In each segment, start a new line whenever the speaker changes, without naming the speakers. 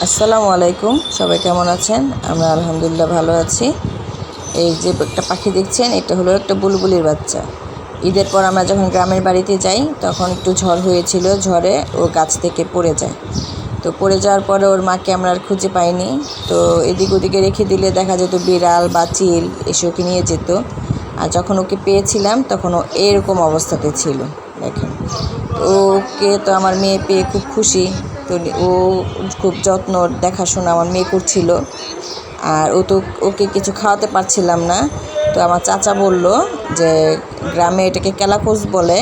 আসসালামু আলাইকুম, সবাই কেমন আছেন? আমরা আলহামদুলিল্লাহ ভালো আছি। এই যে একটা পাখি দেখছেন, এটা হলো একটা বুলবুলির বাচ্চা। ঈদের পর আমরা যখন গ্রামের বাড়িতে যাই তখন একটু ঝড় হয়েছিল, ঝড়ে ও গাছ থেকে পড়ে যায়। তো পড়ে যাওয়ার পরে ওর মাকে আমরা আর খুঁজে পাইনি। তো এদিক ওদিকে রেখে দিলে দেখা যেত বিড়াল বা চিল এসে ওকে নিয়ে যেত। আর যখন ওকে পেয়েছিলাম তখন ও এরকম অবস্থাতে ছিল, দেখেন। ওকে তো আমার মেয়ে পেয়ে খুব খুশি। তো ও খুব যত্ন দেখাশোনা আমার মেয়ে করছিল। আর ওকে কিছু খাওয়াতে পারছিলাম না। তো আমার চাচা বলল যে গ্রামে এটাকে কেলাকুচ বলে,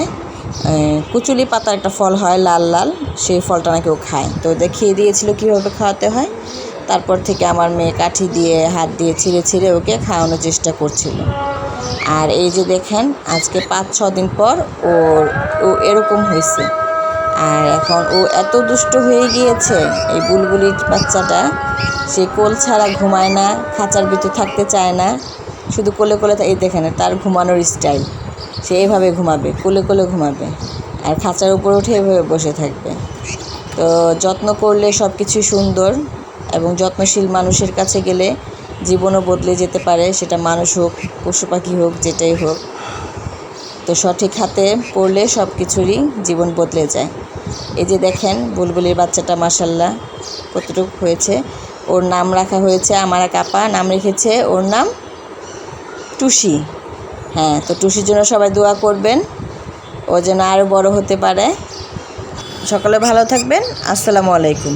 কুচুলি পাতার একটা ফল হয় লাল লাল, সেই ফলটা নাকি ও খায়। তো দেখিয়ে দিয়েছিল কীভাবে খাওয়াতে হয়। তারপর থেকে আমার মেয়ে কাঠি দিয়ে হাত দিয়ে ছিঁড়ে ছিঁড়ে ওকে খাওয়ানোর চেষ্টা করছিল। আর এই যে দেখেন, আজকে 5-6 দিন পর ও এরকম হয়েছে। আর এখন ও এত দুষ্ট হয়ে গিয়েছে, এই বুলবুলির বাচ্চাটা। সে কোল ছাড়া ঘুমায় না, খাঁচার ভিতর থাকতে চায় না, শুধু কোলে কোলে। এই দেখেন তার ঘুমানোর স্টাইল, সে এইভাবে ঘুমাবে, কোলে কোলে ঘুমাবে, আর খাঁচার উপরে উঠে এভাবে বসে থাকবে। তো যত্ন করলে সব কিছুই সুন্দর, এবং যত্নশীল মানুষের কাছে গেলে জীবনও বদলে যেতে পারে, সেটা মানুষ হোক, পশু পাখি হোক, যেটাই হোক। তো সঠিক হাতে পড়লে সব কিছুরই জীবন বদলে যায়। এই যে দেখেন বুলবুলির বাচ্চাটা মাশাআল্লাহ কতটুকু হয়েছে। ওর নাম রাখা হয়েছে, আমার এক আপা নাম রেখেছে ওর নাম টুসি। হ্যাঁ, তো টুসির জন্য সবাই দোয়া করবেন, ও যেন আরও বড় হতে পারে। সকলে ভালো থাকবেন। আসসালামু আলাইকুম।